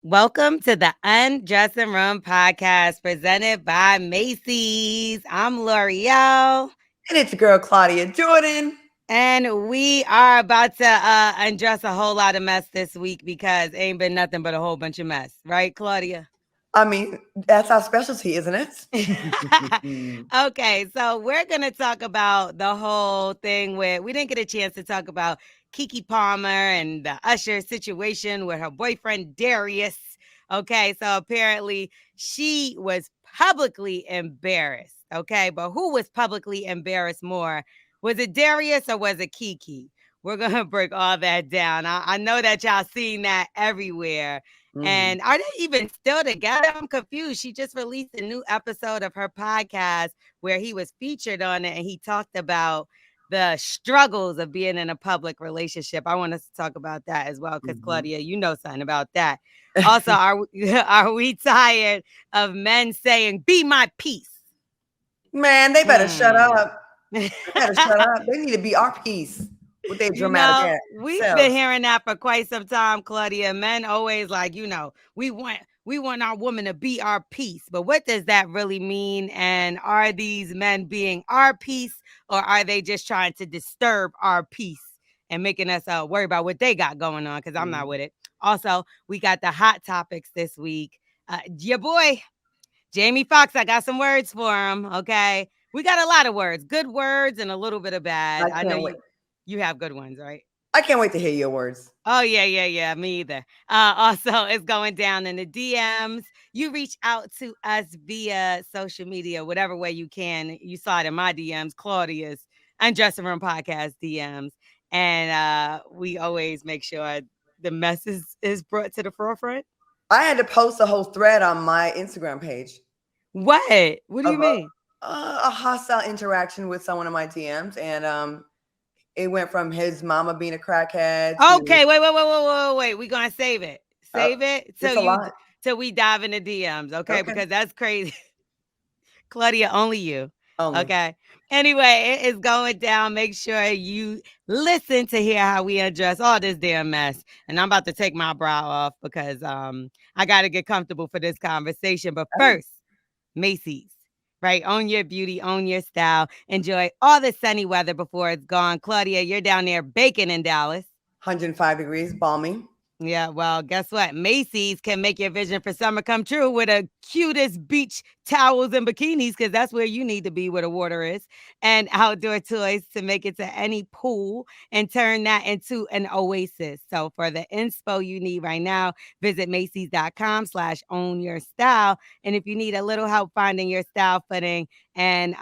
Welcome to the Undressing podcast presented by Macy's. I'm L'Oreal. And it's your girl, Claudia Jordan. And we are about to undress a whole lot of mess this week because ain't been nothing but a whole bunch of mess. Right, Claudia? I mean, that's our specialty, isn't it? Okay, so we're going to talk about the whole thing where we didn't get a chance to talk about Keke Palmer and the Usher situation with her boyfriend Darius. Okay, so apparently she was publicly embarrassed. Okay, but who was publicly embarrassed more? Was it Darius or was it Keke? We're going to break all that down. I know that y'all seen that everywhere. And are they even still together? I'm confused. She just released a new episode of her podcast where he was featured on it and he talked about the struggles of being in a public relationship. I want us to talk about that as well because Claudia, you know something about that. Also, are we tired of men saying, "Be my peace"? Man, they better shut up. Hmm. They better shut up. They need to be our piece with their dramatic We've been selves. hearing that for quite some time, Claudia. Men always like, we want our woman to be our piece. But what does that really mean? And are these men being our piece, or are they just trying to disturb our peace and making us worry about what they got going on? Because I'm not with it. Also, we got the hot topics this week. Your boy, Jamie Foxx, I got some words for him. Okay. We got a lot of words, good words and a little bit of bad. I I know can't wait. you have good ones, right? I can't wait to hear your words. Oh, yeah. Me either. Also, it's going down in the DMs. You reach out to us via social media, whatever way you can. You saw it in my DMs, Claudia's Undressing Room Podcast DMs. And we always make sure the mess is brought to the forefront. I had to post a whole thread on my Instagram page What? What do you of mean? a hostile interaction with someone in my DMs, and it went from his mama being a crackhead to Okay, wait. We're gonna save it. uh, Save it it's a lot. till we dive into DMs, okay? Okay, Because that's crazy. Claudia, only you. only. Okay. Anyway, it is going down. Make sure you listen to hear how we address all this damn mess. And I'm about to take my brow off because I gotta get comfortable for this conversation. But Oh, first, Macy's. Right, own your beauty, own your style. Enjoy all the sunny weather before it's gone. Claudia, you're down there baking in Dallas. 105 degrees, balmy. Yeah, well, guess what? Macy's can make your vision for summer come true with the cutest beach towels and bikinis, because that's where you need to be where the water is, and outdoor toys to make it to any pool and turn that into an oasis. So for the inspo you need right now, visit Macy's.com/own your style. And if you need a little help finding your style footing and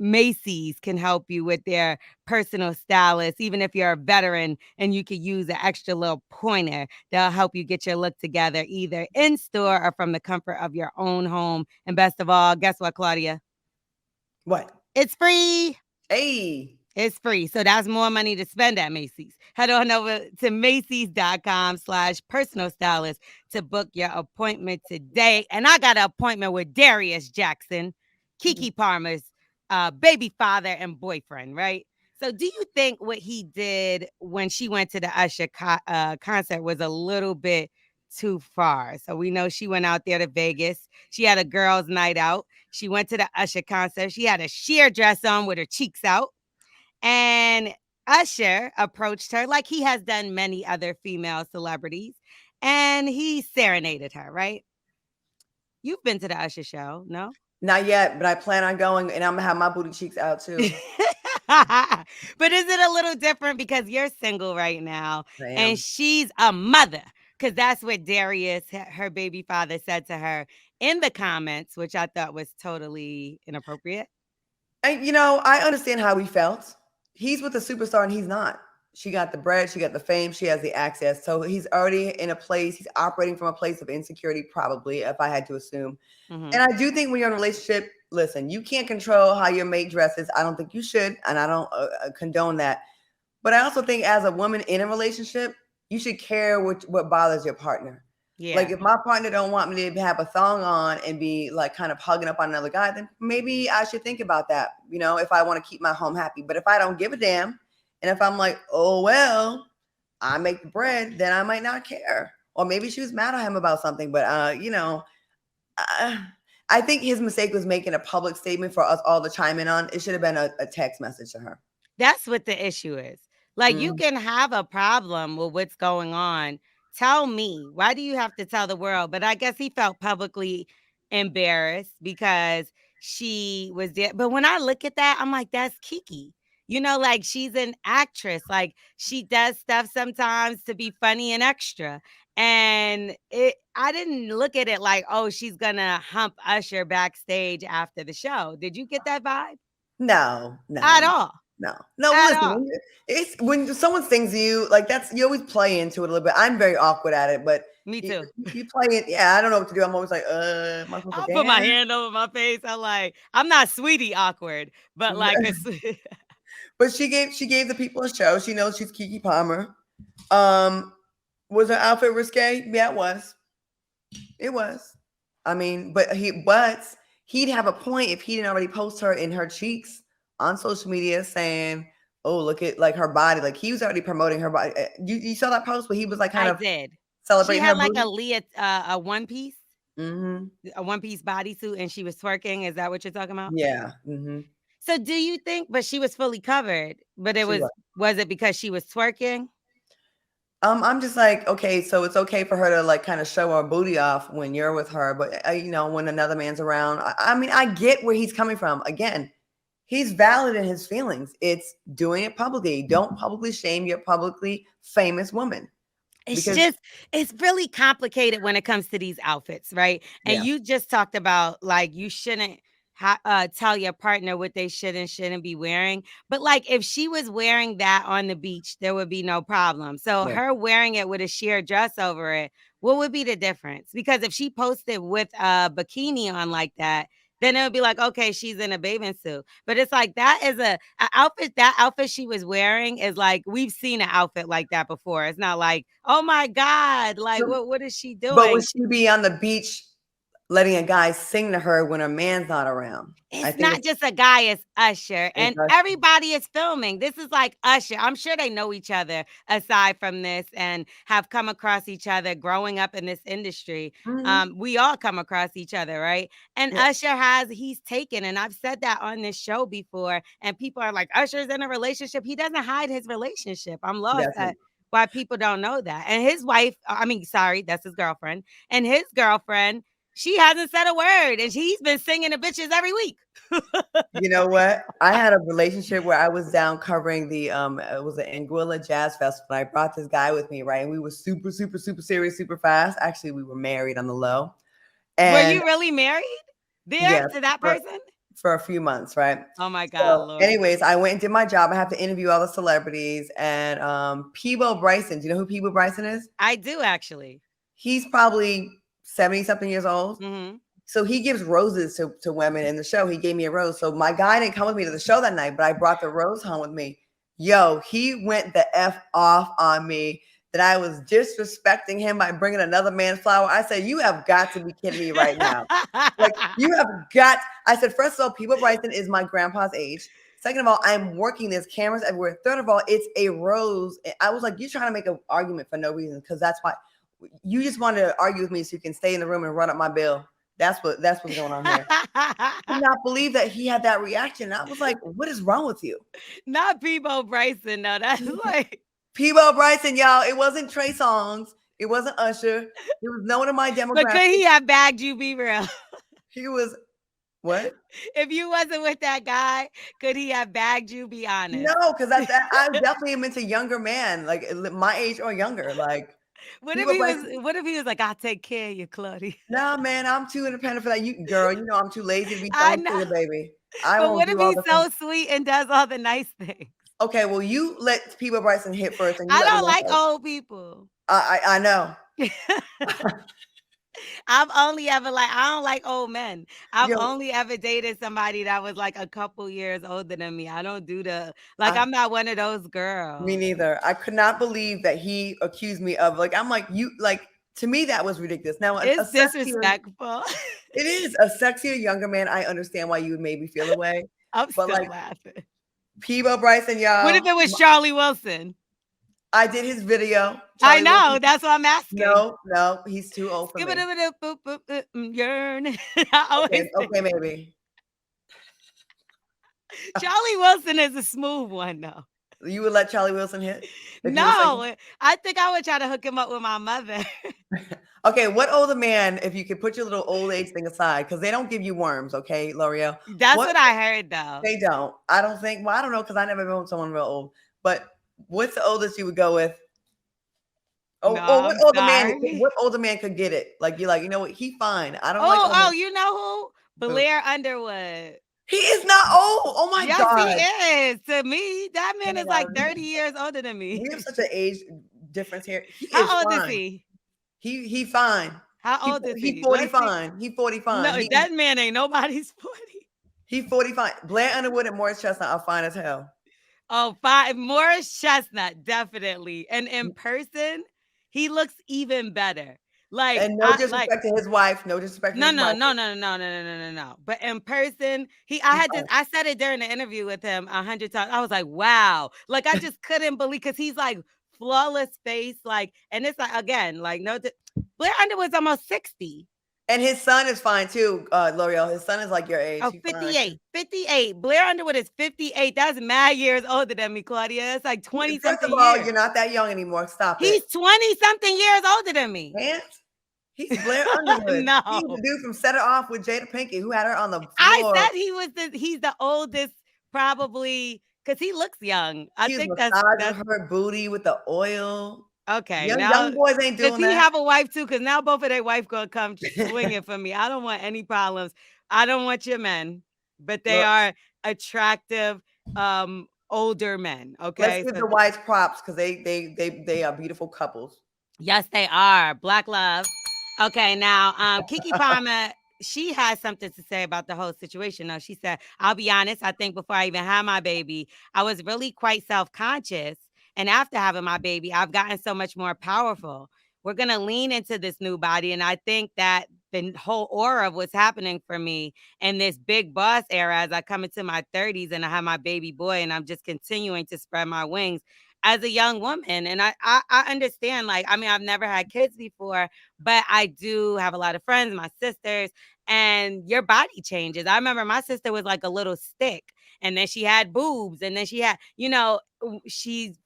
Macy's can help you with their personal stylist, even if you're a veteran and you could use an extra little pointer. They'll help you get your look together either in store or from the comfort of your own home. And best of all, guess what, Claudia? What? It's free. Hey. It's free. So that's more money to spend at Macy's. Head on over to Macy's.com/personal stylist to book your appointment today. And I got an appointment with Darius Jackson, Keke Palmer's baby father and boyfriend, right? So do you think what he did when she went to the Usher concert was a little bit too far? So we know she went out there to Vegas. She had a girls' night out. She went to the Usher concert. She had a sheer dress on with her cheeks out. And Usher approached her like he has done many other female celebrities, and he serenaded her, right? You've been to the Usher show, no? Not yet, but I plan on going, and I'm gonna have my booty cheeks out too. But is it a little different because you're single right now I and am. she's a mother? Because that's what Darius, her baby father, said to her in the comments, which I thought was totally inappropriate. And I understand how he felt. He's with a superstar, and he's not. She got the bread, she got the fame, she has the access. So he's already in a place. He's operating from a place of insecurity, probably, if I had to assume. Mm-hmm. And I do think when you're in a relationship, listen, you can't control how your mate dresses. I don't think you should, and I don't condone that. But I also think as a woman in a relationship, you should care what bothers your partner. Yeah. Like if my partner don't want me to have a thong on and be like kind of hugging up on another guy, then maybe I should think about that, if I want to keep my home happy. But if I don't give a damn, and if I'm like, oh well, I make the bread, then I might not care. Or or maybe she was mad at him about something. But uh, I think his mistake was making a public statement for us all to chime in on. It should have been a text message to her. That's what the issue is. Like, you Mhm. can have a problem with what's going on. Tell me. Why do you have to tell the world? But I guess he felt publicly embarrassed because she was there. But when I look at that, I'm like, that's Keke. Like, she's an actress. Like, she does stuff sometimes to be funny and extra. And I didn't look at it like, oh, she's gonna hump Usher backstage after the show. Did you get that vibe? No, no, At all. no, no. Well, At listen, all. it's when someone sings to you like that's you always play into it a little bit. I'm very awkward at it, but Me you, too. you play it. Yeah, I don't know what to do. I'm always like, am I supposed to I'll put my dance? hand over my face. I'm not sweetie awkward, but like a But she gave the people a show. She knows she's Keke Palmer. Um, was her outfit risque? Yeah, it was. It was. I mean, but he'd have a point if he didn't already post her in her cheeks on social media saying, "Oh, look at like her body." Like he was already promoting her body. You saw that post where he was like kind I of did. She celebrating had her like booty. a one piece, Mm-hmm. a one piece bodysuit, and she was twerking. Is that what you're talking about? Yeah. Mm-hmm. So do you think? But she was fully covered. But it She was. was it because she was twerking? I'm just like, okay, so it's okay for her to like kind of show her booty off when you're with her, but when another man's around, I mean, I get where he's coming from. Again, he's valid in his feelings. It's doing it publicly. Don't publicly shame your publicly famous woman It's because just it's really complicated when it comes to these outfits, right? And yeah, you just talked about like you shouldn't tell your partner what they should and shouldn't be wearing. But like if she was wearing that on the beach, there would be no problem. So yeah. her wearing it with a sheer dress over it, what would be the difference? Because if she posted with a bikini on like that, then it would be like, okay, she's in a bathing suit. But it's like that is a outfit. That outfit she was wearing is like we've seen an outfit like that before. It's not like, oh my God, like So, what is she but would doing? she be on the beach letting a guy sing to her when her man's not around? I It's think not just a guy, it's Usher. it's And everybody is filming. This is like Usher. I'm sure they know each other aside from this and have come across each other growing up in this industry. Mhm. We all come across each other, right? And Yeah, Usher he's taken, and I've said that on this show before. And people are like, Usher's in a relationship. He doesn't hide his relationship. I'm he lost doesn't. at why people don't know that. And his wife, I mean, sorry, that's his girlfriend. And his girlfriend, she hasn't said a word, and he's been singing to bitches every week. You know what? I had a relationship where I was down covering the it was an Anguilla Jazz Festival. I brought this guy with me, right? And we were super, super, super serious, super fast. Actually, we were married on the low. Were And you really married there yeah, to that for person? for a few months, right? Oh my God, So, Lord. anyways, I went and did my job. I have to interview all the celebrities. And Peebo Bryson, do you know who Peebo Bryson is? I do actually. He's probably 70 something years old. Mhm. So he gives roses to women in the show. He gave me a rose. So my guy didn't come with me to the show that night, but I brought the rose home with me. Yo, he went the F off on me that I was disrespecting him by bringing another man's flower. I said, you have got to be kidding me right now. Like, you have got, I said, first of all, People Bryson is my grandpa's age. Second of all, I'm working. There's cameras everywhere. Third of all, it's a rose. I was like, you're trying to make an argument for no reason because that's why you just wanted to argue with me so you can stay in the room and run up my bill. That's what's going on here. I could not believe that he had that reaction. I was like, what is wrong with you? Not Peebo Bryson, no. That's like Peebo Bryson, y'all. It wasn't Trey Songz. It wasn't Usher. It was no one in my but could demographic. he have bagged you, be real? He was what? If you wasn't with that guy, could he have bagged you, be honest? No, because I definitely am into younger man, like my age or younger. Like Peebo Bryson. What if he was like, I'll take care of you, Claudia? Nah, man, I'm too independent for that. You girl, I'm too lazy to be I throwing know. sugar, baby. I But won't what do if all he's the things. so sweet and does all the nice things? Okay, well, you let Peebo Bryson hit first, and you I let me don't know like first. old people. I know. I've only ever I don't like old men. I've Yo, only ever dated somebody that was like a couple years older than me. I don't do like I I'm not one of those me girls. neither. I could not believe that he accused me of I'm like you like to me that was ridiculous. Now a It's sexier disrespectful. it is a sexier younger man. I understand why you would maybe feel away, I'm but still like laughing. Peebo Bryson, What if y'all, it was Charlie Wilson? I did his video. I Charlie know. Wilson. That's what I'm asking. No, no, he's too old for Skip it, me. yearn. I Okay, always think okay, maybe. Charlie Wilson is a smooth one, though. You would let Charlie Wilson hit if you were single? No, I think I would try to hook him up with my mother. Okay, what older man, if you could put your little old age thing aside, because they don't give you worms, okay, L'Oreal? That's What what I heard, though. they don't. I don't think, well, I don't know, because I never been with someone real old. But what's the oldest you would go with? No, Oh, I'm sorry. what older man could get it? Like you're like, you know what, he fine. I don't like Oh, older. you know who? Who? Blair Underwood. He is not old. Oh my Yes, he God. is. To me, that Oh man my is like God. 30 years older than me. We have such an age difference here. He is How old is fine. he? He fine. How old is He he? 40 Let's see. fine. He 40 fine. No, that man ain't nobody's 40. He 40 fine. Blair Underwood and Morris Chestnut are fine as hell. Oh, fine. Morris Chestnut, definitely. And in person, he looks even better. Like, And no I like disrespect to his wife. No disrespect to no, his no, wife. no, no, no, no, no, no, no, no. But in person, I He's had this, fine. I said it during the interview with him 100 times. I was like, wow. Like, I just couldn't believe because he's like flawless face. Like, and it's like, again, like, no, Blair Underwood's almost 60. And his son is fine too, L'Oreal. His son is like your age. Oh, He's fine. 58. 58. Blair Underwood is 58. That's mad years older than me, Claudia. That's like 20 First of something all, years. you're not that young anymore. Stop it. He's 20 something years older than me. Man, he's Blair Underwood. No. He's the dude from Set It Off with Jada Pinkett who had her on the I floor. said he's the oldest, probably, because he looks young. I He was think massaging her booty with the oil. okay. Now, Young boys ain't does doing he that. have a wife too? Because now both of their wife gonna come swinging for me. I don't want any problems. I don't want your men, but they Look, are attractive, older men. let's Okay, give so the wives props because they are beautiful couples. yes, they are. Black love. Okay, now Keke Palmer, she has something to say about the whole situation. Now, she said, I'll be honest, I think before I even had my baby, I was really quite self-conscious. And after having my baby, I've gotten so much more powerful. We're gonna lean into this new body. And I think that the whole aura of what's happening for me in this big boss era as I come into my 30s and I have my baby boy and I'm just continuing to spread my wings as a young woman. And I understand, like, I mean, I've never had kids before, but I do have a lot of friends, my sisters, and your body changes. I remember my sister was like a little stick, and then she had boobs, and then she had, she's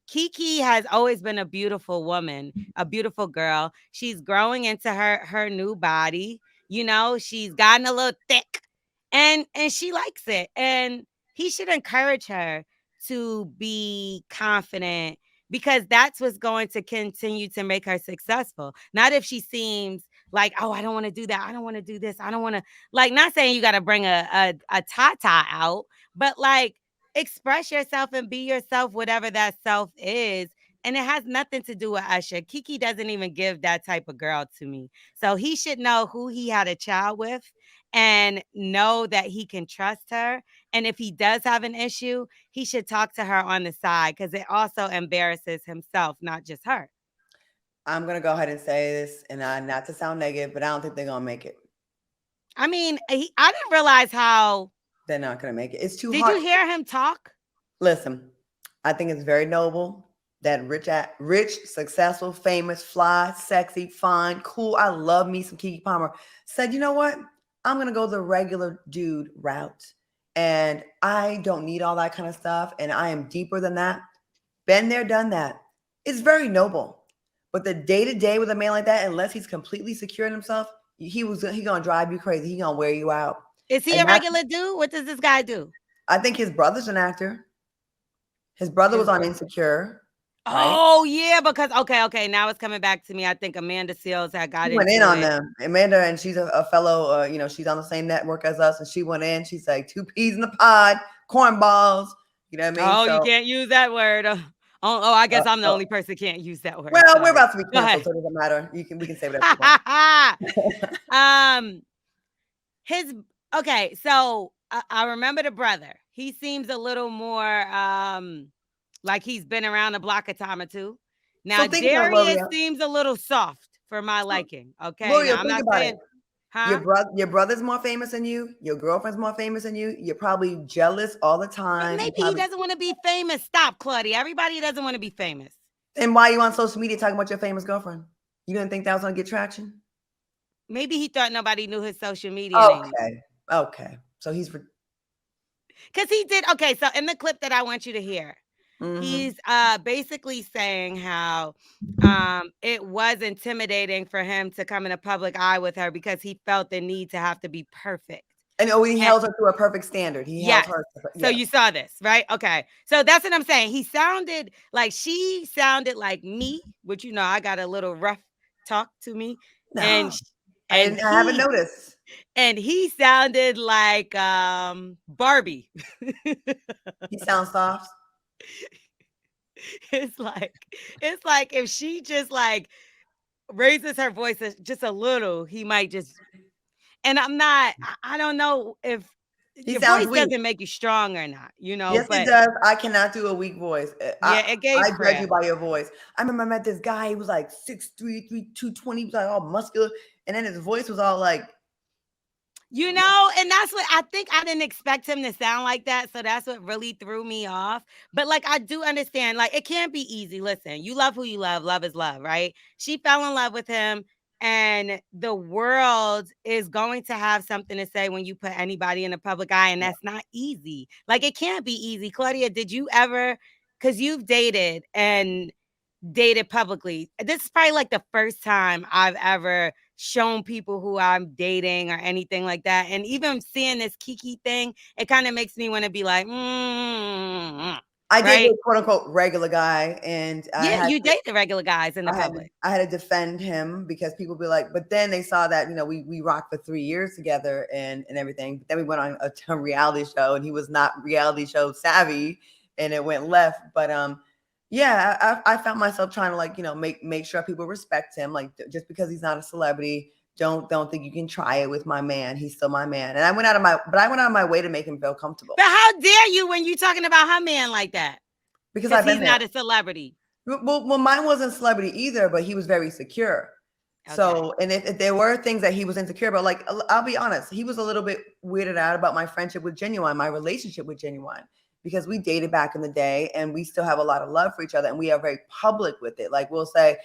Keke has always been a beautiful woman, a beautiful girl. She's growing into her new body. She's gotten a little thick and she likes it. And he should encourage her to be confident because that's what's going to continue to make her successful. Not if she seems like, oh, I don't want to do that. I don't want to do this. I don't want to, like, not saying you got to bring a tata out, but like express yourself and be yourself, whatever that self is. And it has nothing to do with Usher. Keke doesn't even give that type of girl to me. So he should know who he had a child with and know that he can trust her. And if he does have an issue, he should talk to her on the side because it also embarrasses himself, not just her. I'm gonna go ahead and say this, and not to sound negative, but I don't think they're gonna make it. I mean, I didn't realize how. They're not gonna make it. It's too Did hard. you hear him talk? Listen, I think it's very noble that rich, successful, famous, fly, sexy, fine, cool. I love me some Keke Palmer. Said, you know what? I'm gonna go the regular dude route, and I don't need all that kind of stuff. And I am deeper than that. Been there, done that. It's very noble. But the day to day with a man like that, unless he's completely secure in himself, he gonna drive you crazy. He gonna wear you out. Is he And a regular dude? What does this guy do? I think his brother's an actor. His brother was His on bro- Insecure. Right? Oh yeah, because okay, now it's coming back to me. I think Amanda Seales had got She went in into on it. them. Amanda, and she's a fellow, she's on the same network as us, and she went in. She's like, two peas in the pod, cornballs. You know what I mean? Oh, you So, can't use that word. I guess I'm the only person can't use that word. well, we're Sorry. about to be Go canceled, ahead. so it doesn't matter. We can say whatever we want. um, his okay. So I remember the brother. He seems a little more like he's been around the block a time or two. So Now think about it, Darius L'Oreal. seems a little soft for my So, liking. Okay, now L'Oreal, I'm think not about it. saying, huh? Your brother's more famous than you. Your girlfriend's more famous than you. You're probably jealous all the time. You Maybe he probably doesn't want to be famous. Stop, Claudia. Everybody doesn't want to be famous. And why are you on social media talking about your famous girlfriend? You didn't think that was gonna get traction? Maybe he thought nobody knew his social media name. Okay. Okay. So he's Because he did. Okay, so in the clip that I want you to hear, mm-hmm. he's basically saying how it was intimidating for him to come in a public eye with her because he felt the need to have to be perfect. And oh, he And held her to a perfect standard. He held yes. her. So Yes. you saw this, right? Okay. So that's what I'm saying. He sounded like she sounded like me, which I got a little rough talk to me. And No, sh- I and didn't. I haven't he noticed. and he sounded like Barbie. He sounds soft. It's like it's like if she just like raises her voice just a little, he might just. And I'm not. I don't know if He your sounds voice weak. doesn't make you strong or not, Yes, it but does. I cannot do a weak voice. yeah, it gave I judge you crack. by your voice. I remember I met this guy. He was like 6'3", 220. He was like all muscular, and then his voice was all like, And that's what I think. I didn't expect him to sound like that. So that's what really threw me off. But like, I do understand, like, it can't be easy. Listen, you love who you love. Love is love, right? She fell in love with him. And the world is going to have something to say when you put anybody in the public eye. And that's not easy. Like, it can't be easy. Claudia, did you ever, because you've dated publicly. This is probably like the first time I've ever shown people who I'm dating or anything like that. And even seeing this Keke thing, it kind of makes me want to be like, I did right? a quote unquote regular guy, and Yeah, you dated regular guys in the public. I had to defend him because people be like, but then they saw that we rocked for 3 years together and everything. But then we went on a reality show, and he was not reality show savvy, and it went left. But yeah, I found myself trying to make sure people respect him. Like just because he's not a celebrity, don't think you can try it with my man. He's still my man. And I went out of my way to make him feel comfortable But how dare you when you talking about her man like that? because Because I've he's been there. not a celebrity. Well, mine wasn't celebrity either, but he was very secure. Okay. So, and if there were things that he was insecure about, like I'll be honest, he was a little bit weirded out about my friendship with Genuine, my relationship with Genuine, because we dated back in the day, and we still have a lot of love for each other, and we are very public with it. Like he'll say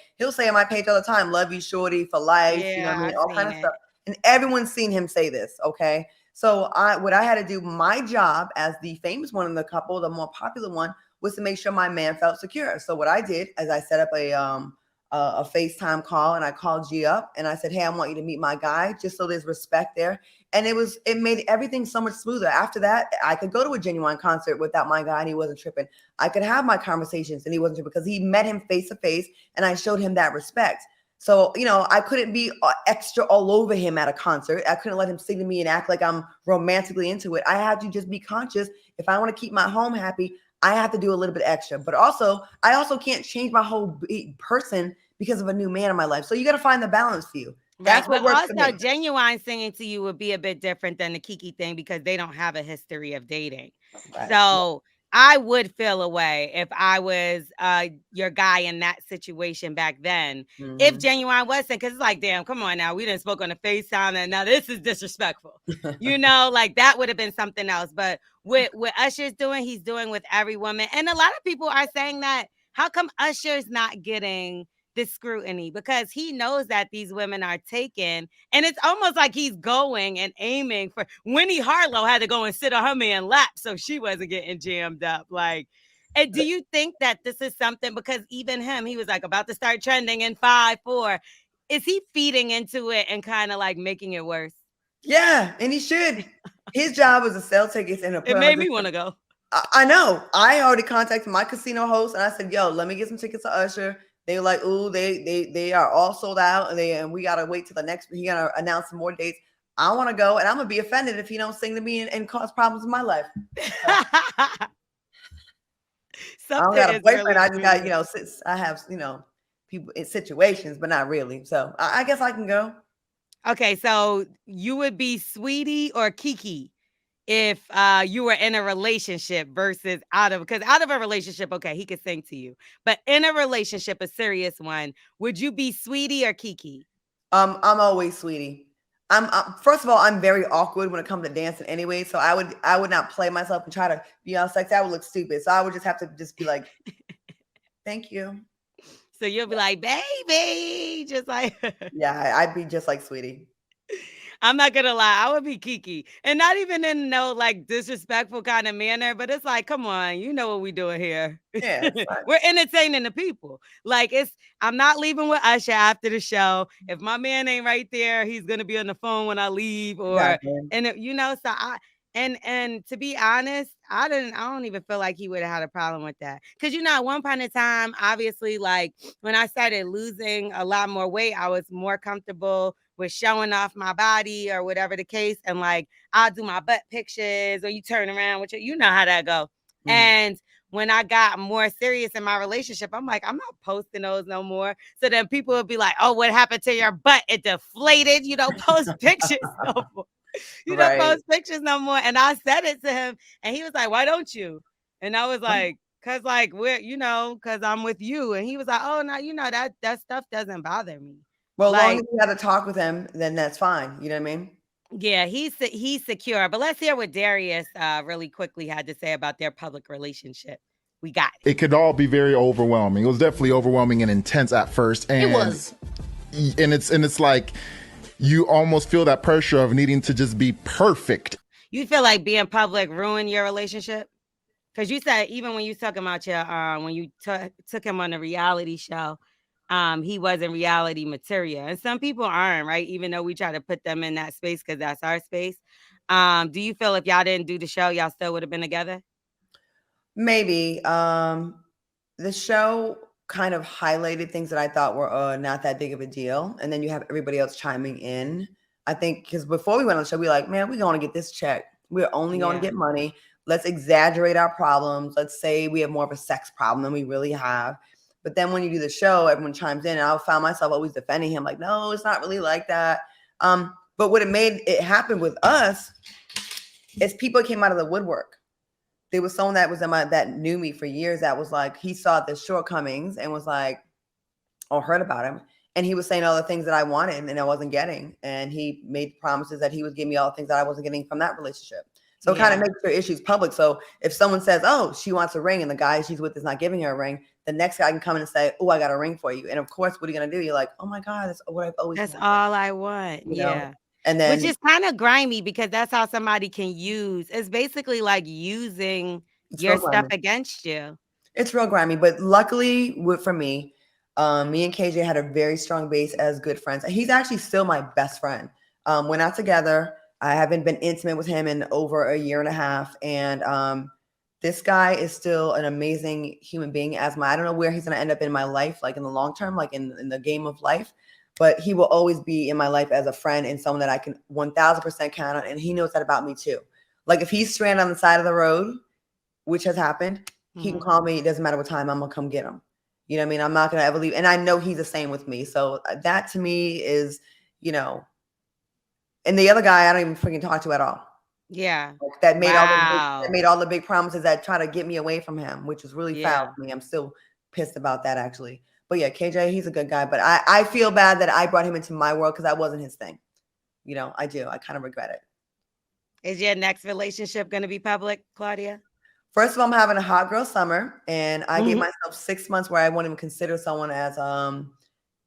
on my page all the time, "Love you, shorty, for life." You know what I Yeah, mean? I've All kind seen of it. stuff, and everyone's seen him say this. Okay, so what I had to do, my job as the famous one in the couple, the more popular one, was to make sure my man felt secure. So what I did is I set up a FaceTime call, and I called G up, and I said, "Hey, I want you to meet my guy," just so there's respect there. And it made everything so much smoother. After that, I could go to a Genuine concert without my guy, and he wasn't tripping. I could have my conversations, and he wasn't tripping because he met him face to face, and I showed him that respect. So, I couldn't be extra all over him at a concert. I couldn't let him sing to me and act like I'm romantically into it. I had to just be conscious. If I want to keep my home happy, I have to do a little bit extra. But I also can't change my whole person because of a new man in my life. So you got to find the balance for you. Right. That's what But works for also, me. Genuine singing to you would be a bit different than the Keke thing because they don't have a history of dating. Right. So I would feel a way if I was your guy in that situation back then. If Mm-hmm. Genuine wasn't, because it's like, damn, come on now. We didn't spoke on the FaceTime and now this is disrespectful. Like that would have been something else. But what Usher's doing, he's doing with every woman. And a lot of people are saying that how come Usher's not getting this scrutiny because he knows that these women are taken, and it's almost like he's going and aiming for Winnie Harlow had to go and sit on her man's lap so she wasn't getting jammed up. Like, and do you think that this is something because even him, he was like about to start trending in 5'4"? Is he feeding into it and kind of like making it worse? Yeah, and he should. His job is to sell tickets and to It put on a made me good. want to go. I know. I already contacted my casino host, and I said, "Yo, let me get some tickets to Usher." They were like, "Ooh, they are all sold out, and we gotta wait till the next. He gotta announce some more dates." I want to go, and I'm gonna be offended if he don't sing to me and cause problems in my life. So, I don't Something got a is boyfriend. really I just got weird. I have people in situations, but not really. So I guess I can go. Okay, so you would be Sweetie or Keke if you were in a relationship versus because out of a relationship, okay, he could sing to you. But in a relationship, a serious one, would you be Sweetie or Keke? I'm always sweetie. First of all, I'm very awkward when it comes to dancing anyway. So I would not play myself and try to be all sexy. I would look stupid. So I would just have to just be like, thank you. So you'll be like, baby, just like Yeah, I'd be just like Sweetie. I'm not gonna lie, I would be Keke. And not even in no like disrespectful kind of manner, but it's like, come on, you know what we doing here. Yeah, it's fine. We're entertaining the people. Like I'm not leaving with Usher after the show. If my man ain't right there, he's gonna be on the phone when I leave, or Exactly. so and to be honest, I don't even feel like he would have had a problem with that. Cause at one point in time, obviously, like when I started losing a lot more weight, I was more comfortable with showing off my body or whatever the case. And like I'll do my butt pictures or you turn around with you know how that go. Mm. And when I got more serious in my relationship, I'm like, I'm not posting those no more. So then people would be like, oh, what happened to your butt? It deflated. You don't post pictures no more. You don't Right. post pictures no more. And I said it to him and he was like, why don't you? And I was like, cause like cause I'm with you. And he was like, oh no, that stuff doesn't bother me. Well, as long Like, as you had a talk with him, then that's fine. You know what I mean? yeah, he's secure. But let's hear what Darius really quickly had to say about their public relationship. We got it. It could all be very overwhelming. It was definitely overwhelming and intense at first, It and was. it's like you almost feel that pressure of needing to just be perfect. You feel like being public ruined your relationship? Because you said even when you talking about your when you took him on a reality show, he wasn't reality material, and some people aren't, right? Even though we try to put them in that space because that's our space. Do you feel if y'all didn't do the show, y'all still would have been together? Maybe. The show kind of highlighted things that I thought were not that big of a deal, and then you have everybody else chiming in. I think because before we went on the show, we were like, man, we're going to get this check. We're only going to Yeah. get money. Let's exaggerate our problems. Let's say we have more of a sex problem than we really have. But then when you do the show, everyone chimes in, and I found myself always defending him, like, no, it's not really like that. But what it made it happen with us is people came out of the woodwork. There was someone that was in my that knew me for years that was like he saw the shortcomings and was like, or heard about him, and he was saying all the things that I wanted and I wasn't getting, and he made promises that he would give me all the things that I wasn't getting from that relationship. So it kind of Yeah. makes your issues public. So if someone says, "Oh, she wants a ring," and the guy she's with is not giving her a ring, the next guy can come in and say, "Oh, I got a ring for you." And of course, what are you gonna do? You're like, "Oh my god, that's what I've always That's wanted," all I want. you know. Yeah. And Which then is kind of grimy because that's how somebody can use. It's basically like using it's your real stuff grimy. against you. It's real grimy, but luckily for me, me and KJ had a very strong base as good friends. He's actually still my best friend. We're not together. I haven't been intimate with him in over a year and a half, and this guy is still an amazing human being. I don't know where he's going to end up in my life, like in the long term, like in the game of life, but he will always be in my life as a friend and someone that I can 1000% count on. And he knows that about me too. Like if he's stranded on the side of the road, which has happened, he can Mhm. call me. It doesn't matter what time. I'm gonna come get him. You know what I mean? I'm not gonna ever leave. And I know he's the same with me. So that to me is, you know, and the other guy I don't even freaking talk to at all. Yeah. Like, that Wow. made all the big promises that try to get me away from him, which was really foul Yeah. for me. I'm still pissed about that actually. But yeah, KJ, he's a good guy. But I feel bad that I brought him into my world because that wasn't his thing. You know, I do. I kind of regret it. Is your next relationship going to be public, Claudia? First of all, I'm having a hot girl summer, and I gave Mhm. myself 6 months where I won't even consider someone as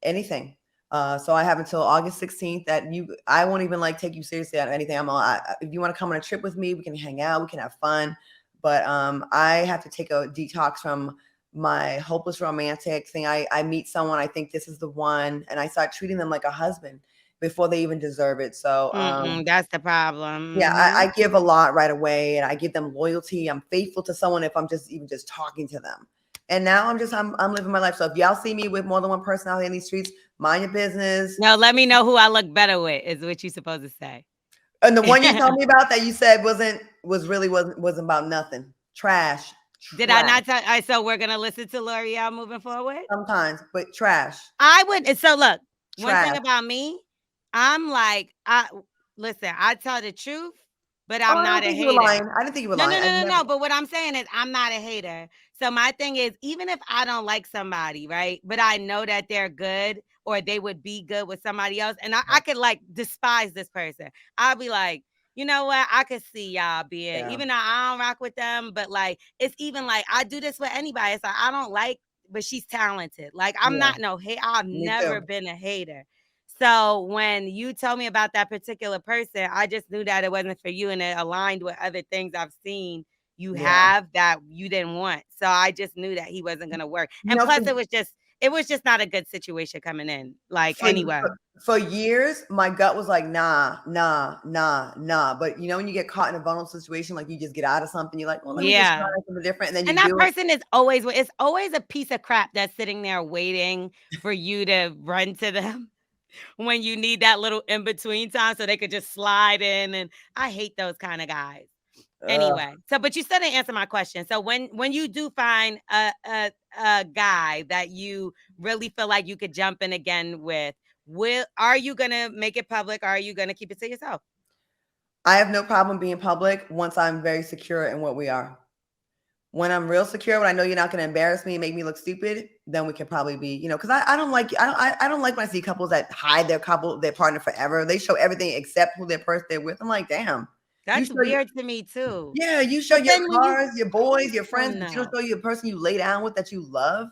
anything. So I have until August 16th that I won't even like take you seriously on anything. If you want to come on a trip with me, we can hang out, we can have fun. But I have to take a detox from my hopeless romantic thing. I meet someone, I think this is the one, and I start treating them like a husband before they even deserve it. So That's the problem. yeah, Mhm. I give a lot right away, and I give them loyalty. I'm faithful to someone if I'm just talking to them. And now I'm living my life. So if y'all see me with more than one person out in these streets, mind your business. No, let me know who I look better with, is what you're supposed to say. And the one you told me about that you said wasn't about nothing. Trash. Did I Trash. not tell? So we're gonna listen to L'Oreal moving forward. Sometimes, but trash. I would. So look, one thing Trash. about me, I'm like, listen. I tell the truth, but Oh, I'm I don't not a think you were hater. lying. I didn't think you were No, no, lying. no, I've no, never no. But what I'm saying is, I'm not a hater. So my thing is, even if I don't like somebody, right? But I know that they're good or they would be good with somebody else, and I could like despise this person. I'll be like, you know what? I could see y'all being, yeah. even though I don't rock with them, but like, it's even like I do this with anybody. It's like I don't like but she's talented. Like, I'm Yeah, not no hate. I've me never too. been a hater. So when you told me about that particular person, I just knew that it wasn't for you, and it aligned with other things I've seen you Yeah. have that you didn't want. So I just knew that he wasn't gonna work. You And know, plus, it was just not a good situation coming in, like for, anywhere. for years, my gut was like, nah, nah, nah, nah. But you know, when you get caught in a vulnerable situation, like you just get out of something, you're like, well, let me just try Yeah. something different. And then And you that do it. person is always it's always a piece of crap that's sitting there waiting for you to run to them when you need that little in between time so they could just slide in. And I hate those kind of guys. Ugh. Anyway, so but you still didn't answer my question. So when you do find a guy that you really feel like you could jump in again with, are you gonna make it public, or are you gonna keep it to yourself? I have no problem being public once I'm very secure in what we are. When I'm real secure, when I know you're not going to embarrass me and make me look stupid, then we can probably be, because I don't like I don't like when I see couples that hide their partner forever. They show everything except who their person they're with. I'm like, damn, you That's show your, weird to me too. yeah, you show But your then when you cars, your boys, post your friends, them but you don't though, show your person you lay down with that you love.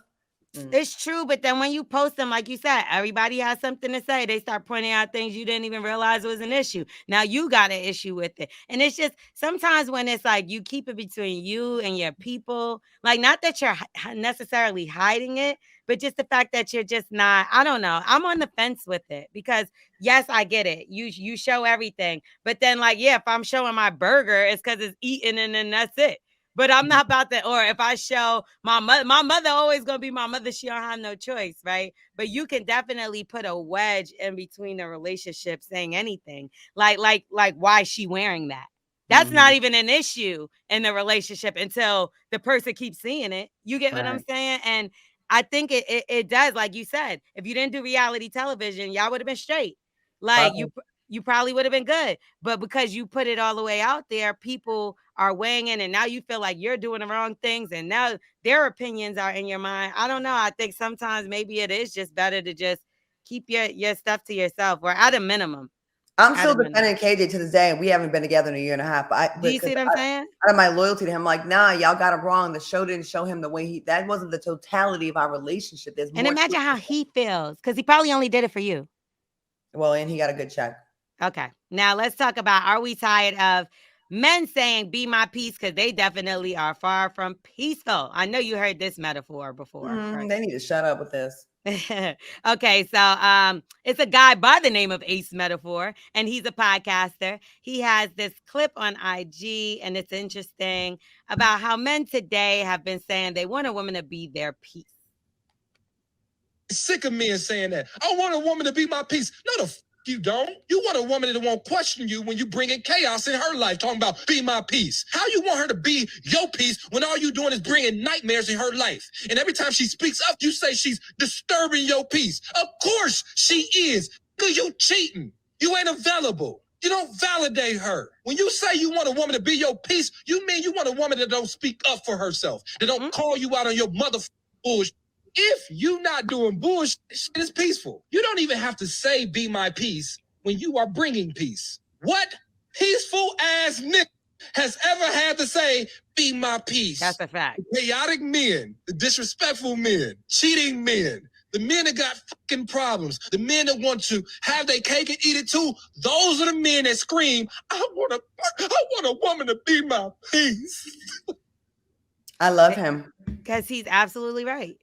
Mm, it's true, but then when you post them, like you said, everybody has something to say. They start pointing out things you didn't even realize was an issue. Now you got an issue with it. And it's just sometimes when it's like you keep it between you and your people, like not that you're necessarily hiding it, but just the fact that you're just not, I don't know. I'm on the fence with it because yes, I get it. You show everything. But then like, yeah, if I'm showing my burger, it's because it's eaten and then that's it. But I'm mm, not about to, or if I show my mother always gonna be my mother. She don't have no choice, right? But you can definitely put a wedge in between the relationship saying anything. Like why is she wearing that? That's not mhm, even an issue in the relationship until the person keeps seeing it. You get what I'm right, saying? And I think it does, like you said, if you didn't do reality television, y'all would have been straight. Like probably. you probably would have been good. But because you put it all the way out there, people are weighing in, and now you feel like you're doing the wrong things, and now their opinions are in your mind. I don't know. I think sometimes maybe it is just better to just keep your stuff to yourself, or at a minimum. I'm At still a minimum. defending KJ to this day, and we haven't been together in a year and a half. But Do you because see what I'm saying? out of my loyalty to him, like, nah, y'all got it wrong. The show didn't show him the way that wasn't the totality of our relationship. There's And more to imagine how it. he feels because he probably only did it for you. Well, and he got a good check. Okay. Now let's talk about, are we tired of men saying be my peace? Because they definitely are far from peaceful. I know you heard this metaphor before, right? They need to shut up with this. Okay, so it's a guy by the name of Ace Metaphor, and he's a podcaster. He has this clip on IG, and it's interesting about how men today have been saying they want a woman to be their peace. Sick of men saying that. I want a woman to be my peace. No, the you don't. You want a woman that won't question you when you bring in chaos in her life, talking about be my peace. How you want her to be your peace when all you doing is bringing nightmares in her life? And every time she speaks up, you say she's disturbing your peace. Of course she is, because you cheating. You ain't available. You don't validate her. When you say you want a woman to be your peace, you mean you want a woman that don't speak up for herself, that don't call you out on your motherfucking bullshit. If you not doing bullshit, shit is peaceful. You don't even have to say be my peace when you are bringing peace. What peaceful ass nigga has ever had to say be my peace? That's a fact. The chaotic men, the disrespectful men, cheating men, the men that got fucking problems, the men that want to have their cake and eat it too, those are the men that scream, I want a woman to be my peace. I love him. Because he's absolutely right.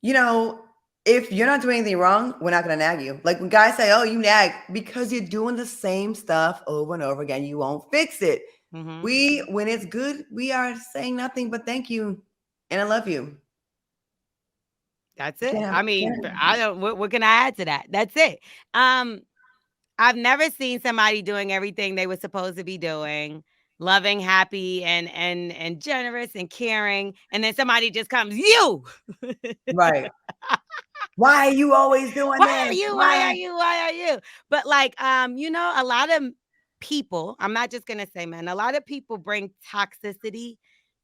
You know, if you're not doing anything wrong, we're not going to nag you. Like when guys say, oh, you nag because you're doing the same stuff over and over again, you won't fix it. Mm-hmm. When it's good, we are saying nothing but thank you and I love you. That's it. Yeah, I mean, yeah. I don't. What can I add to that? That's it. I've never seen somebody doing everything they were supposed to be doing, loving, happy, and generous and caring, and then somebody just comes, you. Right. Why are you always doing Why are this? you? Why Why? are you? Why are you? But like, a lot of people, I'm not just gonna say men, a lot of people bring toxicity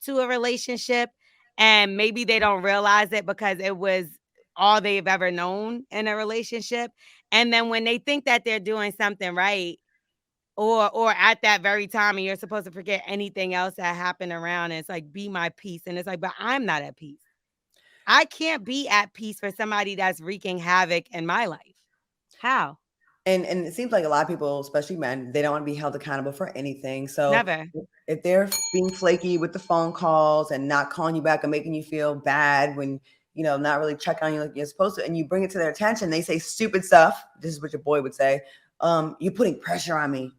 to a relationship, and maybe they don't realize it because it was all they've ever known in a relationship. And then when they think that they're doing something right, or at that very time, and you're supposed to forget anything else that happened around, and it's like, be my peace. And it's like, but I'm not at peace. I can't be at peace for somebody that's wreaking havoc in my life. How? And it seems like a lot of people, especially men, they don't want to be held accountable for anything. So Never. if they're being flaky with the phone calls and not calling you back and making you feel bad when, not really checking on you like you're supposed to, and you bring it to their attention, they say stupid stuff. This is what your boy would say. You're putting pressure on me.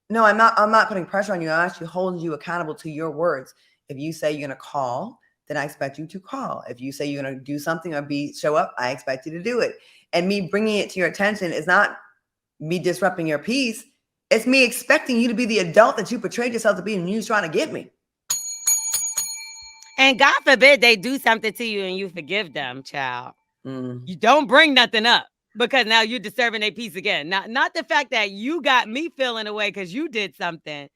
No, I'm not putting pressure on you. I'm actually holding you accountable to your words. If you say you're going to call, then I expect you to call. If you say you're going to do something or show up, I expect you to do it. And me bringing it to your attention is not me disrupting your peace. It's me expecting you to be the adult that you portrayed yourself to be and you was trying to get me. And God forbid they do something to you and you forgive them, child. Mm. You don't bring nothing up because now you're disturbing their peace again. Not the fact that you got me feeling away because you did something.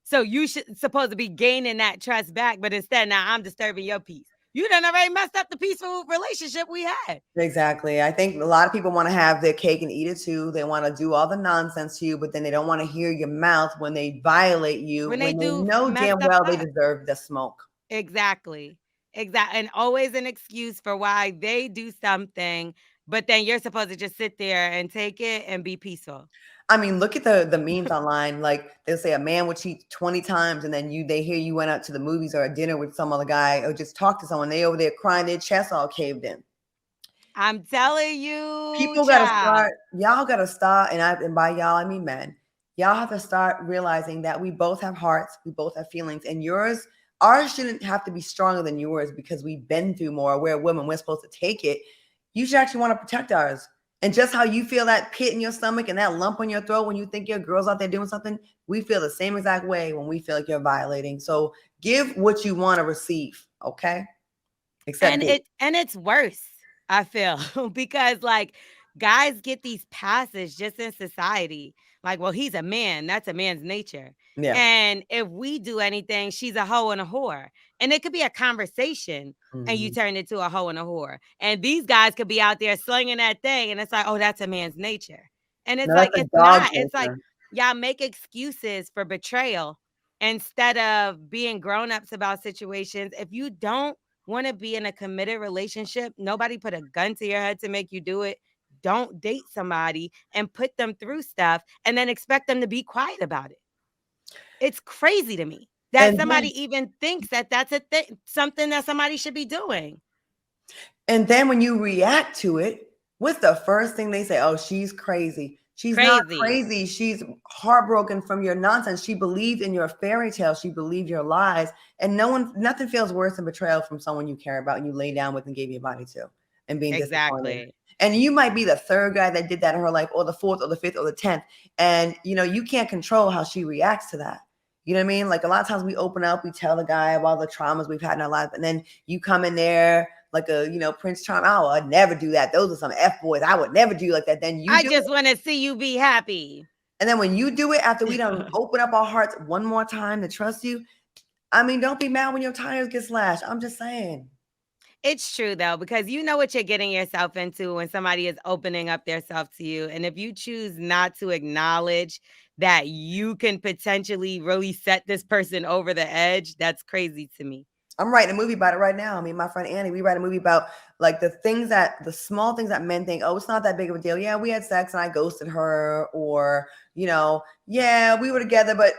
So you should supposed to be gaining that trust back, but instead now I'm disturbing your peace. You done already messed up the peaceful relationship we had. Exactly. I think a lot of people want to have their cake and eat it too. They want to do all the nonsense to you, but then they don't want to hear your mouth when they violate you, When when they they do know damn messed up well they stuff. deserve the smoke. Exactly. And always an excuse for why they do something, but then you're supposed to just sit there and take it and be peaceful. I mean, look at the memes online. Like they'll say a man would cheat 20 times, and then they hear you went out to the movies or a dinner with some other guy or just talk to someone. They over there crying, their chest all caved in. I'm telling you, People gotta child. start, y'all gotta start, and by y'all I mean men. Y'all have to start realizing that we both have hearts, we both have feelings, and ours shouldn't have to be stronger than yours because we've been through more. We're women, we're supposed to take it. You should actually want to protect ours. And just how you feel that pit in your stomach and that lump on your throat when you think your girl's out there doing something, we feel the same exact way when we feel like you're violating. So give what you want to receive, okay? Except And it's worse, I feel, because like guys get these passes just in society. Like, well, he's a man. That's a man's nature. yeah. And if we do anything, she's a hoe and a whore. And it could be a conversation and you Mhm. turn it to a hoe and a whore. And these guys could be out there slinging that thing. And it's like, oh, that's a man's nature. And it's No, like, that's a it's dog's not. It's like, nature. y'all make excuses for betrayal instead of being grown-ups about situations. If you don't want to be in a committed relationship, nobody put a gun to your head to make you do it. Don't date somebody and put them through stuff and then expect them to be quiet about it. It's crazy to me that And somebody then even thinks that that's a thing, something that somebody should be doing. And then when you react to it, what's the first thing they say? Oh, she's crazy. She's not Crazy. crazy. She's heartbroken from your nonsense. She believed in your fairy tale. She believed your lies. And nothing feels worse than betrayal from someone you care about and you lay down with and gave your body to and being disappointed. Exactly. And you might be the third guy that did that in her life, or the fourth, or the fifth, or the 10th. And you can't control how she reacts to that. You know what I mean? Like a lot of times we open up, we tell the guy about the traumas we've had in our life, and then you come in there like a Prince Charm. Oh, I'd never do that. Those are some F boys. I would never do like that. Then you I do just it. want to see you be happy. And then when you do it after we don't open up our hearts one more time to trust you, I mean, don't be mad when your tires get slashed. I'm just saying. It's true though, because you know what you're getting yourself into when somebody is opening up their self to you. And if you choose not to acknowledge that you can potentially really set this person over the edge, that's crazy to me. I'm writing a movie about it right now. I mean, my friend Annie, we write a movie about like the small things that men think, oh, it's not that big of a deal. Yeah, we had sex and I ghosted her, or yeah, we were together, but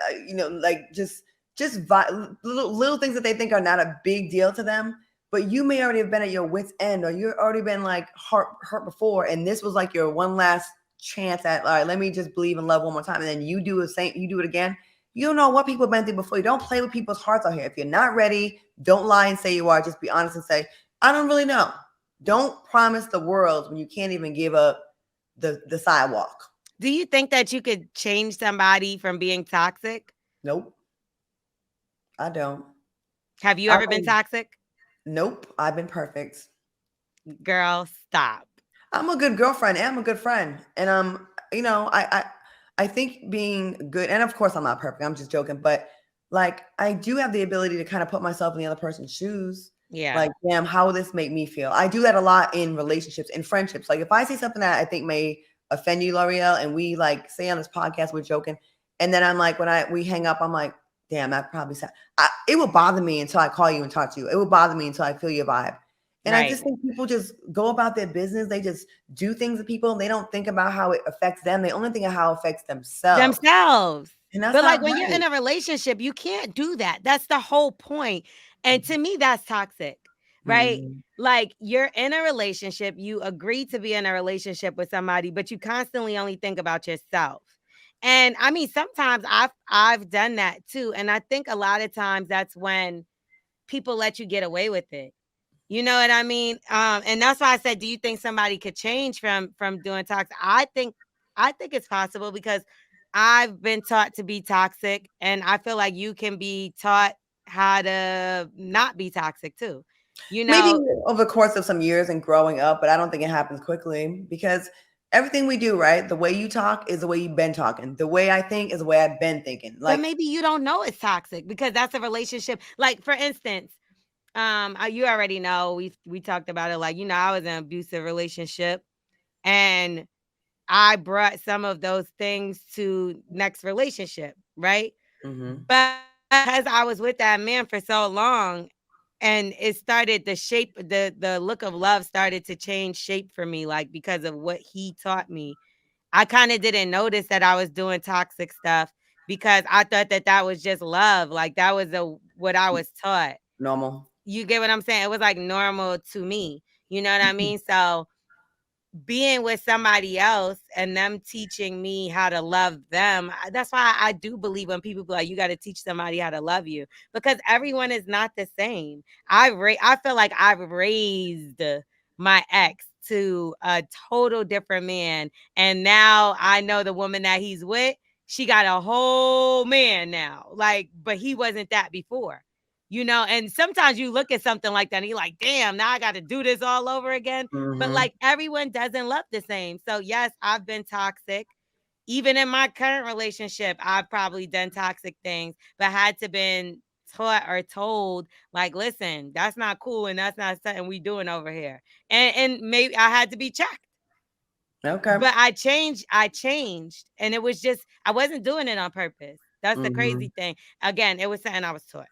like just little things that they think are not a big deal to them. But you may already have been at your wit's end, or you've already been like hurt before, and this was like your one last chance at, all right, let me just believe in love one more time, and then you do it again. You don't know what people have been through before. You don't play with people's hearts out here. If you're not ready, don't lie and say you are. Just be honest and say, I don't really know. Don't promise the world when you can't even give up the sidewalk. Do you think that you could change somebody from being toxic? Nope. I don't. Have you I ever been mean, toxic? nope. I've been perfect. Girl, stop. I'm a good girlfriend and I'm a good friend. And I think being good, and of course I'm not perfect. I'm just joking, but like I do have the ability to kind of put myself in the other person's shoes. Yeah. Like, damn, how will this make me feel? I do that a lot in relationships, in friendships. Like if I say something that I think may offend you, L'Oreal, and we like say on this podcast, we're joking. And then I'm like, we hang up, I'm like, damn, that probably sound, it will bother me until I call you and talk to you. It will bother me until I feel your vibe. And I Right. just think people just go about their business. They just do things to people. And they don't think about how it affects them. They only think of how it affects themselves. Themselves. And that's But not like when you're right. in a relationship, you can't do that. That's the whole point. And to me, that's toxic, right? Mhm. Like you're in a relationship, you agree to be in a relationship with somebody, but you constantly only think about yourself. And I mean, sometimes I've done that too. And I think a lot of times that's when people let you get away with it. You know what I mean? And that's why I said, do you think somebody could change from doing toxic? I think it's possible because I've been taught to be toxic, and I feel like you can be taught how to not be toxic too. You Maybe know, over the course of some years and growing up, but I don't think it happens quickly because everything we do, right? The way you talk is the way you've been talking. The way I think is the way I've been thinking. but Like, maybe you don't know it's toxic because that's a relationship. Like for instance, you already know we talked about it. Like I was in an abusive relationship, and I brought some of those things to next relationship, right? mhm. But because I was with that man for so long and it started the shape, the look of love started to change shape for me, like because of what he taught me. I kind of didn't notice that I was doing toxic stuff because I thought that that was just love. Like that was what I was taught. Normal. You get what I'm saying? It was like normal to me. You know what I mean? So being with somebody else and them teaching me how to love them. That's why I do believe when people be like, you got to teach somebody how to love you because everyone is not the same. I feel like I've raised my ex to a total different man. And now I know the woman that he's with, she got a whole man now. Like, but he wasn't that before. And sometimes you look at something like that and you're like, damn, now I got to do this all over again. But Mhm. like everyone doesn't love the same. So yes, I've been toxic. Even in my current relationship, I've probably done toxic things, but had to been taught or told, like, listen, that's not cool and that's not something we doing over here. And maybe I had to be checked. Okay. But I changed. And it was just I wasn't doing it on purpose. That's the Mhm. crazy thing. Again, it was something I was taught.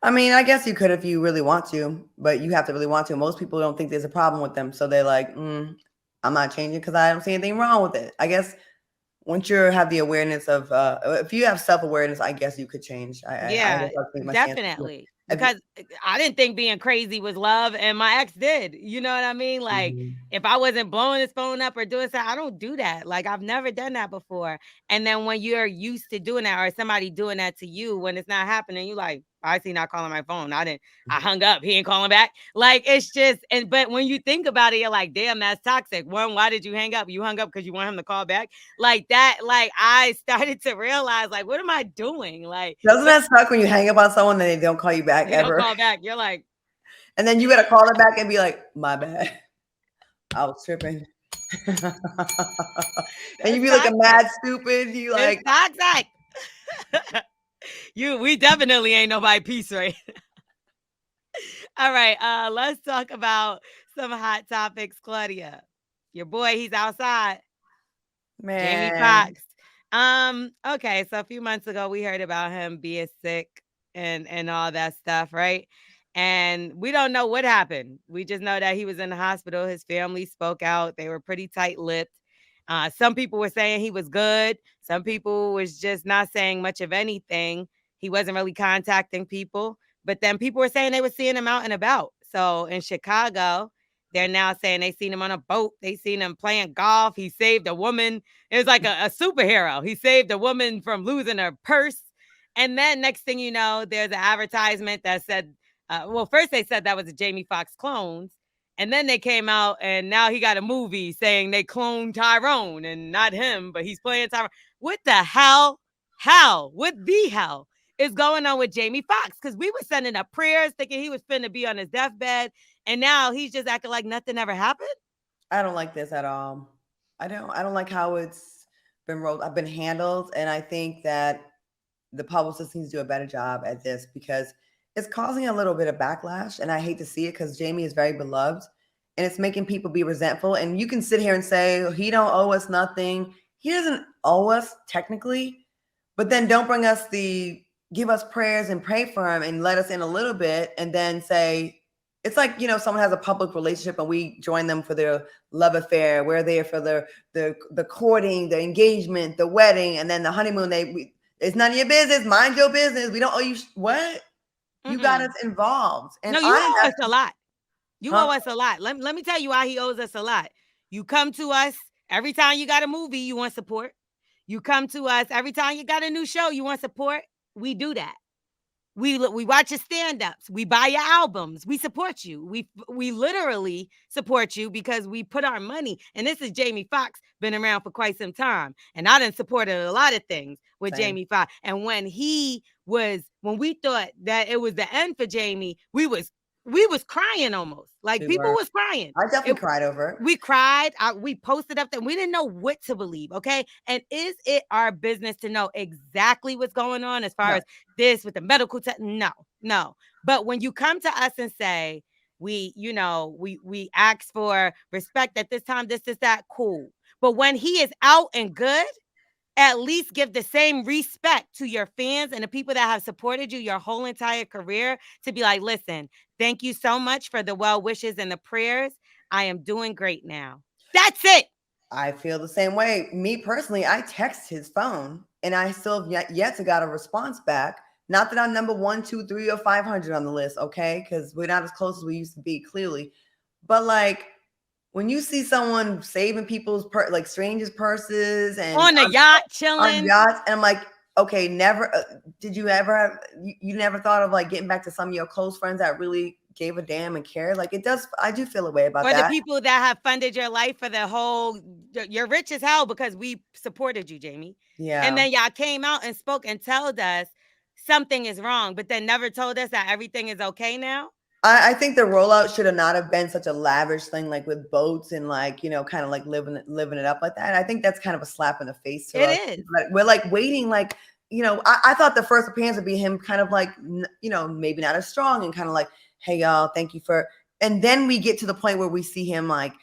I mean, I guess you could if you really want to, but you have to really want to. Most people don't think there's a problem with them, so they're like, "I'm not changing because I don't see anything wrong with it." I guess once you have the awareness of, if you have self awareness, I guess you could change. I Yeah, guess I'll take my stance. definitely. If, Because I didn't think being crazy was love, and my ex did. You know what I mean? Like, mhm. if I wasn't blowing his phone up or doing something, I don't do that. Like, I've never done that before. And then when you're used to doing that, or somebody doing that to you, when it's not happening, you like, why is he not calling my phone? I hung up. He ain't calling back. Like, it's just, but when you think about it, you're like, damn, that's toxic. One, why did you hang up? You hung up because you want him to call back. Like that, like I started to realize, like, what am I doing? Like, Doesn't that suck when you hang up on someone and they don't call you back they don't ever? call back. You're like, And then you got to call them back and be like, my bad. I was tripping. And you that's be looking toxic. mad stupid. You It's like, toxic. We definitely ain't nobody peace, right? All right. Let's talk about some hot topics, Claudia. Your boy, he's outside. Jamie man. Foxx. Okay, so a few months ago we heard about him being sick and all that stuff, right? And we don't know what happened. We just know that he was in the hospital. His family spoke out. They were pretty tight-lipped. Some people were saying he was good. Some people was just not saying much of anything. He wasn't really contacting people. But then people were saying they were seeing him out and about. So in Chicago, they're now saying they seen him on a boat. They seen him playing golf. He saved a woman. It was like a superhero. He saved a woman from losing her purse. And then next thing you know, there's an advertisement that said, well, first they said that was a Jamie Foxx clones. And then they came out and now he got a movie saying they cloned Tyrone and not him, but he's playing Tyrone. What the hell? How? What the hell is going on with Jamie Foxx? Because we were sending up prayers thinking he was finna be on his deathbed. And now he's just acting like nothing ever happened. I don't like this at all. I don't like how it's been rolled. I've been handled, and I think that the publicist needs to do a better job at this because it's causing a little bit of backlash, and I hate to see it because Jamie is very beloved, and it's making people be resentful. And you can sit here and say he don't owe us nothing. He doesn't owe us technically, but then don't bring us the give us prayers and pray for him and let us in a little bit, and then say It's like, someone has a public relationship and we join them for their love affair. We're there for the courting, the engagement, the wedding, and then the honeymoon. It's none of your business. Mind your business. We don't owe you what? You got us involved. And no, you owe us a lot. You Huh? owe us a lot. Let me tell you why he owes us a lot. You come to us every time you got a movie, you want support. You come to us every time you got a new show, you want support. We do that. We watch your stand-ups. We buy your albums. We support you. We literally support you because we put our money. And this is Jamie Foxx, been around for quite some time. And I done supported a lot of things with Jamie Foxx. And when we thought that it was the end for Jamie, we was crying almost. Like people was crying. I definitely cried over it. We cried. We posted up there. We didn't know what to believe. Okay. And is it our business to know exactly what's going on as far as this with the medical test? No. But when you come to us and say, we ask for respect at this time, this is that, cool. But when he is out and good, at least give the same respect to your fans and the people that have supported you your whole entire career, to be like, listen, thank you so much for the well wishes and the prayers. I am doing great now. That's it. I feel the same way. Me personally, I text his phone and I still have yet to got a response back. Not that I'm number 1, 2, 3, or 500 on the list, okay? Because we're not as close as we used to be, clearly. But like, when you see someone saving people's like strangers' purses and on a yacht chilling on yachts, and I'm like, okay, never. Did you ever have? You never thought of like getting back to some of your close friends that really gave a damn and cared? Like it does. I do feel a way about that. Or the people that have funded your life for the whole. You're rich as hell because we supported you, Jamie. Yeah. And then y'all came out and spoke and told us something is wrong, but then never told us that everything is okay now. I think the rollout should have not have been such a lavish thing, like with boats and like, kind of like living it up like that. I think that's kind of a slap in the face to us. It is. But we're like waiting, like, I thought the first appearance would be him kind of like, maybe not as strong and kind of like, hey, y'all, thank you for. And then we get to the point where we see him like,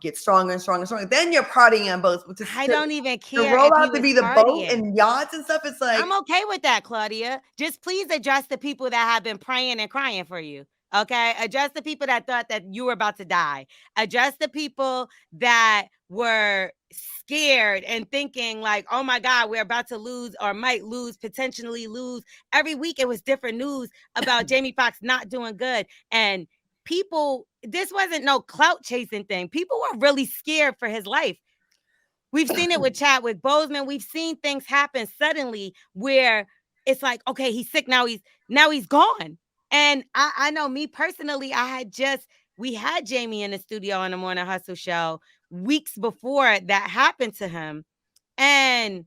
get stronger and stronger and stronger. Then you're partying on boats. I don't even care. The rollout to be the boat and yachts and stuff. It's like, I'm okay with that, Claudia. Just please address the people that have been praying and crying for you. Okay, address the people that thought that you were about to die. Address the people that were scared and thinking like, oh my God, we're about to lose or might lose, potentially lose. Every week it was different news about Jamie Foxx not doing good. And people, this wasn't no clout chasing thing. People were really scared for his life. We've seen it with Chadwick Boseman. We've seen things happen suddenly where it's like, okay, he's sick. Now he's gone. And I know me personally, we had Jamie in the studio on the Morning Hustle show weeks before that happened to him. And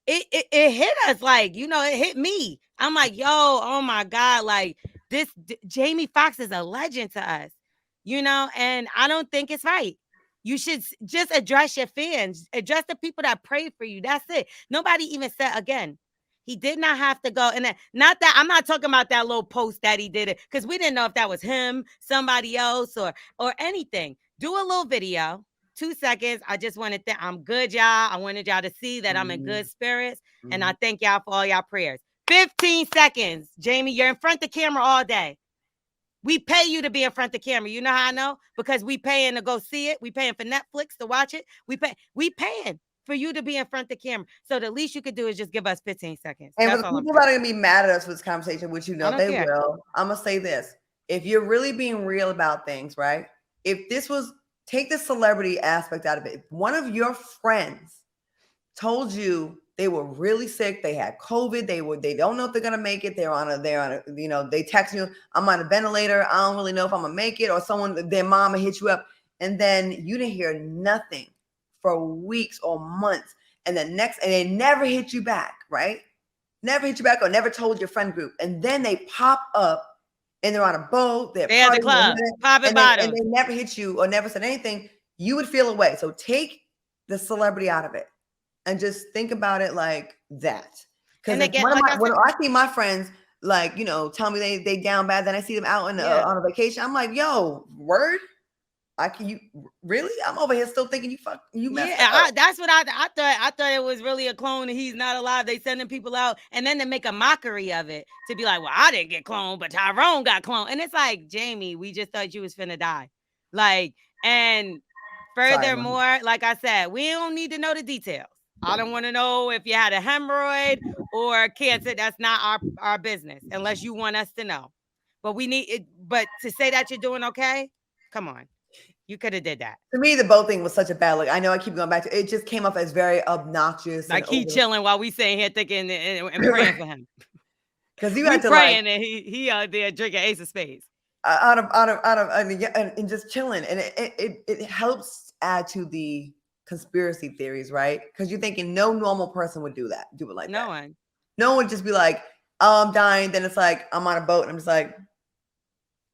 it hit us like, it hit me. I'm like, yo, oh my God, like Jamie Foxx is a legend to us, and I don't think it's right. You should just address your fans, address the people that prayed for you. That's it. Nobody even said, again, he did not have to go. And not that I'm not talking about that little post that he did it, because we didn't know if that was him, somebody else, or anything. Do a little video, 2 seconds. I just wanted I'm good, y'all. I wanted y'all to see that I'm in good spirits. And I thank y'all for all y'all prayers. 15 seconds. Jamie, you're in front of the camera all day. We pay you to be in front of the camera. You know how I know? Because we paying to go see it. We paying for Netflix to watch it. We paying for you to be in front of the camera. So the least you could do is just give us 15 seconds. And for the people that are going to be mad at us for this conversation, which they care. will, I'm going to say this. If you're really being real about things, right? If this was, take the celebrity aspect out of it. If one of your friends told you they were really sick, they had COVID, they don't know if they're going to make it, they're on a, they text you, I'm on a ventilator, I don't really know if I'm going to make it, or their mama hit you up, and then you didn't hear nothing for weeks or months, and they never hit you back, right? Never hit you back or never told your friend group. And then they pop up and they're on a boat, they're at the club, popping bottles. And they never hit you or never said anything, you would feel away. So take the celebrity out of it and just think about it like that. Because when I see my friends tell me they down bad, then I see them out on a vacation, I'm like, yo, word? I can you really? I'm over here still thinking you messed Yeah, up. that's what I thought. I thought it was really a clone and he's not alive. They sending people out and then to make a mockery of it to be like, well, I didn't get cloned, but Tyrone got cloned. And it's like, Jamie, we just thought you was finna die. Like, and Sorry, Mom. furthermore, like I said, we don't need to know the details. I don't want to know if you had a hemorrhoid or cancer. That's not our business unless you want us to know. But we need it. But to say that you're doing okay, come on. You could have did that. To me, the boat thing was such a bad look. I know I keep going back to it. Just came off as very obnoxious and Like he over. chilling while we sitting here thinking and praying for him. Because you We had to like praying and he out there drinking Ace of Spades. and just chilling, and it helps add to the conspiracy theories, right? Because you're thinking no normal person would do it like No that. one. No one would just be like, oh, I'm dying. Then it's like I'm on a boat, and I'm just like,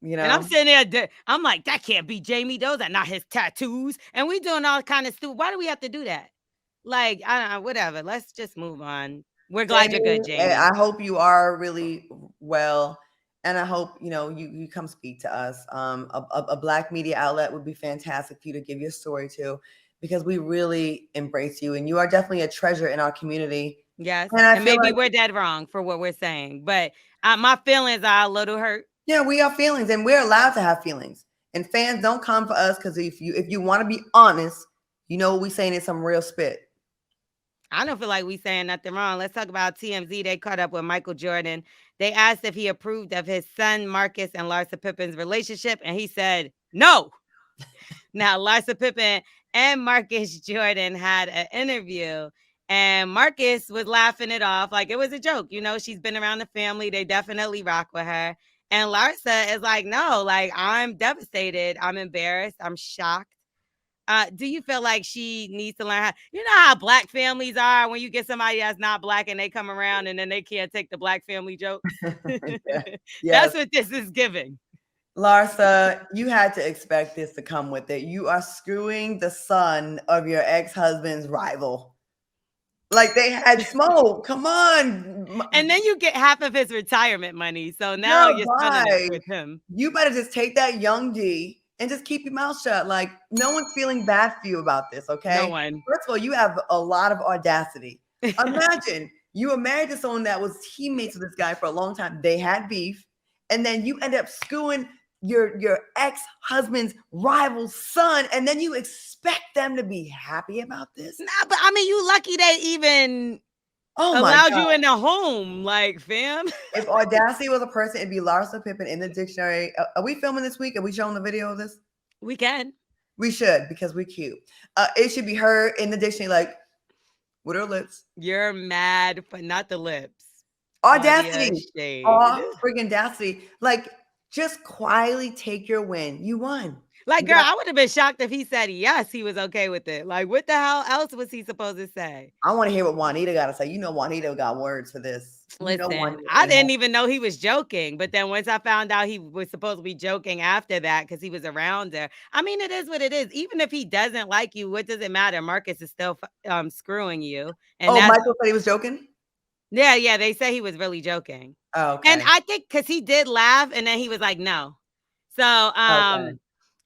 And I'm sitting there, I'm like, that can't be Jamie. Those are not his tattoos. And we doing all kind of stupid. Why do we have to do that? Like, I don't know, whatever. Let's just move on. We're glad you're good, Jamie, Jamie. I hope you are really well, and I hope you come speak to us. A black media outlet would be fantastic for you to give your story to, because we really embrace you, and you are definitely a treasure in our community. Yes. And I And feel maybe like we're dead wrong for what we're saying, but my feelings are a little hurt. yeah, we have feelings, and we're allowed to have feelings. And fans don't come for us because if you want to be honest, you know what we saying is some real spit. I don't feel like we saying nothing wrong. Let's talk about TMZ. They caught up with Michael Jordan. They asked if he approved of his son Marcus and Larsa Pippen's relationship, and he said no. Now, Larsa Pippen and Marcus Jordan had an interview, and Marcus was laughing it off like it was a joke. You know, she's been around the family. They definitely rock with her. And Larsa is like, no, like I'm devastated. I'm embarrassed. I'm shocked. Do you feel like she needs to learn how, you know how black families are when you get somebody that's not black and they come around and then they can't take the black family jokes? Yeah. That's Yes. what this is giving. Larsa, you had to expect this to come with it. You are screwing the son of your ex-husband's rival. Like they had smoke. Come on. And then you get half of his retirement money. So now Girl, you're spending bye. it with him. You better just take that young D and just keep your mouth shut. Like no one's feeling bad for you about this, okay? No one. First of all, you have a lot of audacity. Imagine you were married to someone that was teammates with this guy for a long time. They had beef, and then you end up screwing your ex-husband's rival's son, and then you expect them to be happy about this? Nah, but I mean, you lucky they even Oh my allowed God. you in the home, like, fam. If audacity was a person, it'd be Larsa Pippen in the dictionary. Are we filming this week? Are we showing the video of this? We can. We should, because we cute. It should be her in the dictionary, like with her lips. You're mad, but not the lips. Audacity. Shade. Friggin' audacity. Like, just quietly take your win. You won. Like, You girl, got- I would have been shocked if he said yes, he was okay with it. Like, what the hell else was he supposed to say? I want to hear what Juanita got to say. You know, Juanita got words for this. You know Listen, Juanita I ain't didn't even know he was joking. But then once I found out he was supposed to be joking after that because he was around her, I mean, it is what it is. Even if he doesn't like you, what does it matter? Marcus is still screwing you. And Oh, that's, Michael said he was joking? yeah, they say he was really joking. Oh, okay. And I think because he did laugh and then he was like, no. So Okay.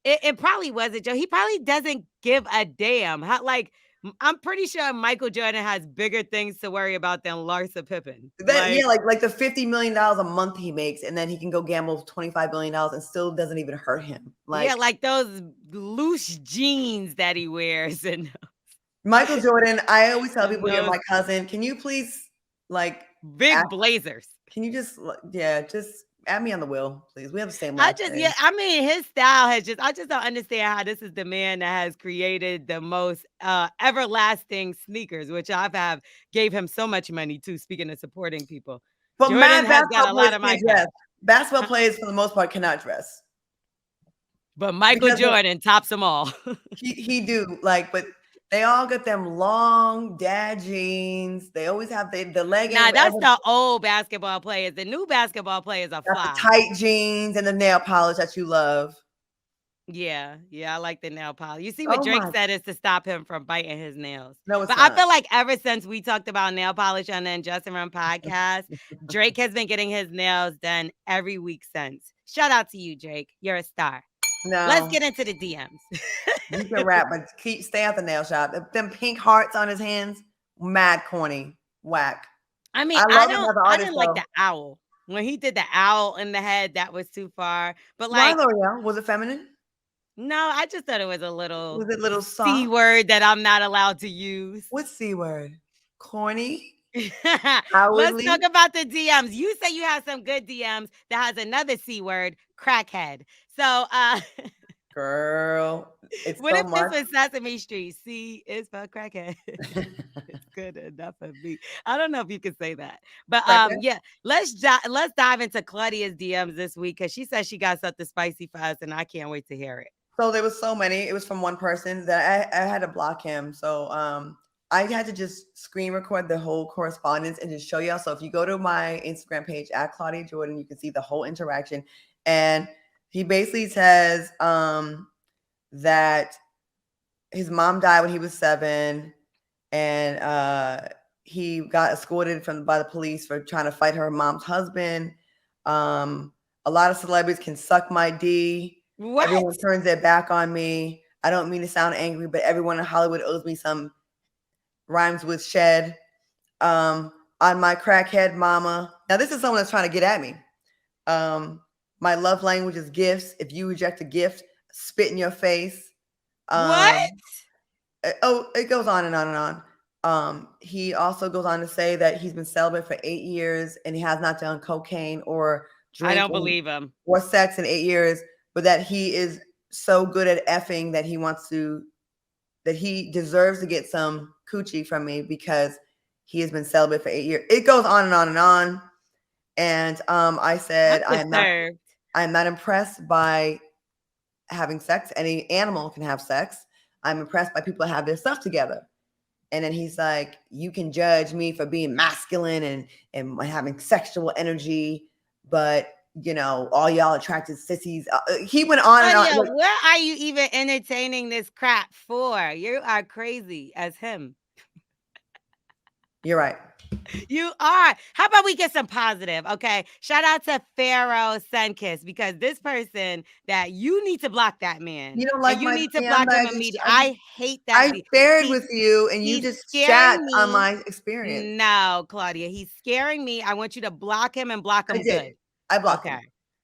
it probably was a joke. He probably doesn't give a damn. Like, I'm pretty sure Michael Jordan has bigger things to worry about than Larsa Pippen. Yeah, like the $50 million a month he makes, and then he can go gamble $25 billion and still doesn't even hurt him. Like, yeah, like those loose jeans that he wears. And Michael Jordan, I always tell people you're those my cousin. Can you please, like, big ask- blazers. can you just add me on the wheel, please? We have the same I last just, name. yeah, I mean, his style has just, I just don't understand how this is the man that has created the most everlasting sneakers, which gave him so much money too, speaking of supporting people. But Jordan mad has got basketball a players lot of my can't dress. cash. Basketball players, for the most part, cannot dress. But Michael Because Jordan tops them all. he do, like, but they all got them long dad jeans. They always have the leggings. Nah, that's the old basketball players. The new basketball players are Got fly. the tight jeans and the nail polish that you love. Yeah, I like the nail polish. You see what Oh Drake my- said is to stop him from biting his nails. No, it's But not. I feel like ever since we talked about nail polish on the Undressing podcast, Drake has been getting his nails done every week since. Shout out to you, Drake. You're a star. Let's No, get into the DMs. you can rap, but stay at the nail shop. Them pink hearts on his hands, mad corny, whack. I mean, I love him as an I artist didn't like though. the owl. When he did the owl in the head, that was too far. But Why like, L'Oreal? Was it feminine? no, I just thought it was a little Was it little C soft? word that I'm not allowed to use. What C word? Corny? Let's Cowardly? talk about the DMs. You say you have some good DMs that has another C word, crackhead. So, Girl, it's what so if this much. was Sesame Street? C is for crackhead. It's good enough for me. I don't know if you can say that, but Crackhead. yeah, let's dive into Claudia's DMs this week because she says she got something spicy for us, and I can't wait to hear it. So there was so many. It was from one person that I had to block him. So I had to just screen record the whole correspondence and just show y'all. So if you go to my Instagram page at Claudia Jordan, you can see the whole interaction. And he basically says that his mom died when he was 7, and he got escorted by the police for trying to fight her mom's husband. A lot of celebrities can suck my D. What? Everyone turns their back on me. I don't mean to sound angry, but everyone in Hollywood owes me some. Rhymes with shed. On my crackhead mama. Now this is someone that's trying to get at me. My love language is gifts. If you reject a gift, spit in your face. What? It goes on and on and on. He also goes on to say that he's been celibate for 8 years and he has not done cocaine or I don't drinking believe him. or sex in 8 years, but that he is so good at effing that he deserves to get some coochie from me because he has been celibate for 8 years. It goes on and on and on. And I said, I'm disturbed. I am not impressed by having sex. Any animal can have sex. I'm impressed by people that have their stuff together. And then he's like, you can judge me for being masculine and having sexual energy, but all y'all attracted sissies. He went on and on. Claudia, where are you even entertaining this crap for? You are crazy as him. You're right. You are. How about we get some positive? Okay. Shout out to Pharaoh Sunkiss because this person that you need to block that man. You don't like and you my need to DM block that him immediately. I hate that. I shared He, with you and you he's just shat scaring on me. my experience. No, Claudia, he's scaring me. I want you to block him and block I him did. good. I blocked Okay. him.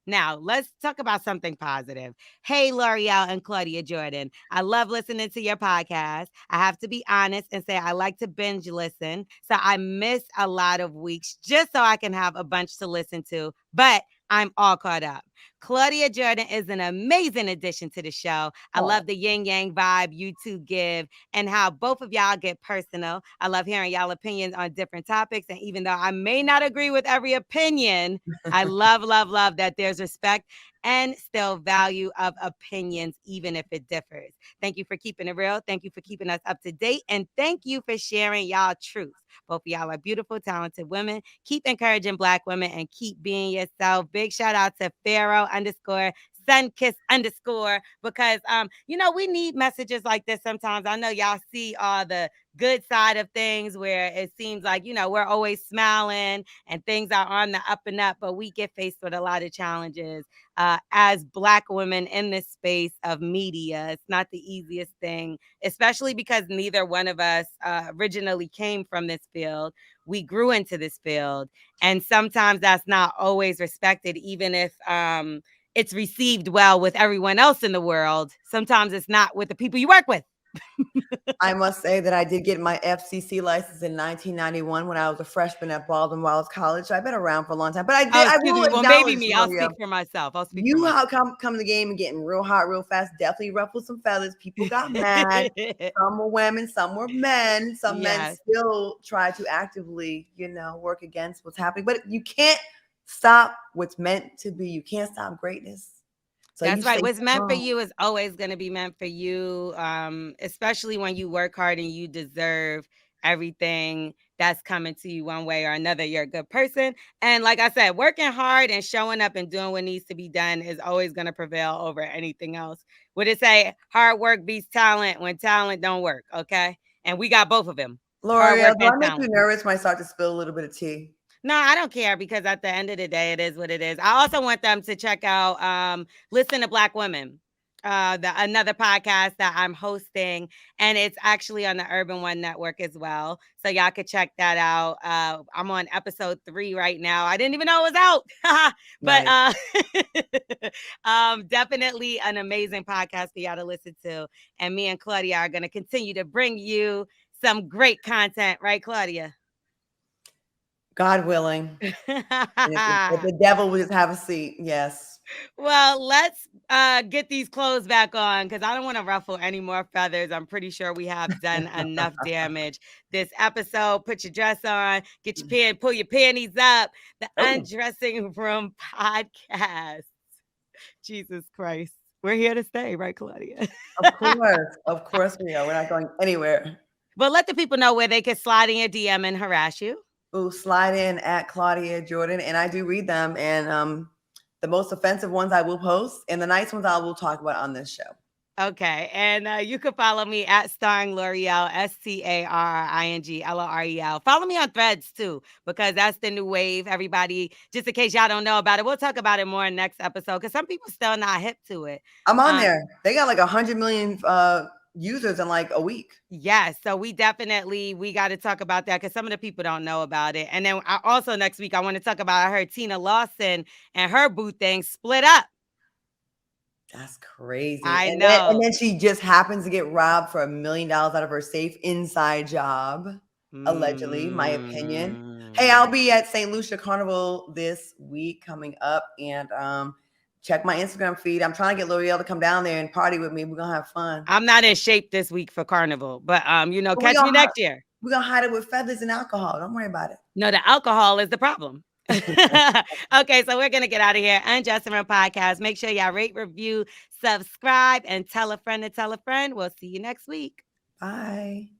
Now, let's talk about something positive. Hey, L'Oreal and Claudia Jordan. I love listening to your podcast. I have to be honest and say I like to binge listen. So I miss a lot of weeks just so I can have a bunch to listen to. But I'm all caught up. Claudia Jordan is an amazing addition to the show. I love the yin yang vibe you two give and how both of y'all get personal. I love hearing y'all opinions on different topics. And even though I may not agree with every opinion, I love, love, love that there's respect and still value of opinions, even if it differs. Thank you for keeping it real. Thank you for keeping us up to date. And thank you for sharing y'all truth. Both of y'all are beautiful, talented women. Keep encouraging Black women and keep being yourself. Big shout out to Pharaoh_Sunkiss_ because we need messages like this sometimes. I know y'all see all the good side of things where it seems like we're always smiling and things are on the up and up, but we get faced with a lot of challenges as Black women in this space of media. It's not the easiest thing, especially because neither one of us originally came from this field. We grew into this field, and sometimes that's not always respected, even if it's received well with everyone else in the world. Sometimes it's not with the people you work with. I must say that I did get my FCC license in 1991 when I was a freshman at Baldwin Wallace College. So I've been around for a long time, but I did. I Excuse will me. Well, maybe acknowledge, me. I'll Maria, speak for myself. you how come to the game and getting real hot real fast. Definitely ruffled some feathers. People got mad. Some were women, some were men. Some men still try to actively, work against what's happening. But you can't stop what's meant to be. You can't stop greatness. So that's right. What's meant for you is always going to be meant for you, especially when you work hard and you deserve everything that's coming to you one way or another. You're a good person. And like I said, working hard and showing up and doing what needs to be done is always going to prevail over anything else. Would it say hard work beats talent when talent don't work? Okay. And we got both of them. L'Oreal, do I make you nervous when I start to spill a little bit of tea? No, I don't care because at the end of the day, it is what it is. I also want them to check out Listen to Black Women. another podcast that I'm hosting, and it's actually on the Urban One Network as well. So y'all could check that out. I'm on episode 3 right now. I didn't even know it was out, but Nice. definitely an amazing podcast for y'all to listen to. And me and Claudia are going to continue to bring you some great content, right, Claudia? God willing. And if the devil will just have a seat, yes. Well, let's get these clothes back on because I don't want to ruffle any more feathers. I'm pretty sure we have done enough damage this episode. Put your dress on, get your pull your panties up. The Undressing Room podcast. Jesus Christ. We're here to stay, right, Claudia? Of course we are. We're not going anywhere. But let the people know where they can slide in your DM and harass you. Slide in at Claudia Jordan, and I do read them. And the most offensive ones I will post, and the nice ones I will talk about on this show. Okay. And you can follow me at Starring L'Oreal, StarringLorel. Follow me on Threads too, because that's the new wave. Everybody, just in case y'all don't know about it, we'll talk about it more in next episode because some people still not hip to it. I'm on there. They got like 100 million users in like a week. Yes. So we got to talk about that because some of the people don't know about it. And then also next week, I want to talk about, I heard Tina Lawson and her boo thing split up. That's crazy. I know. And then she just happens to get robbed for $1 million out of her safe inside job, allegedly, my opinion. Hey, I'll be at St. Lucia Carnival this week coming up, and check my Instagram feed. I'm trying to get L'Oreal to come down there and party with me. We're going to have fun. I'm not in shape this week for Carnival, but catch me next year. We're going to hide it with feathers and alcohol. Don't worry about it. No, the alcohol is the problem. Okay, so we're going to get out of here. Undressing Room podcast. Make sure y'all rate, review, subscribe, and tell a friend to tell a friend. We'll see you next week. Bye.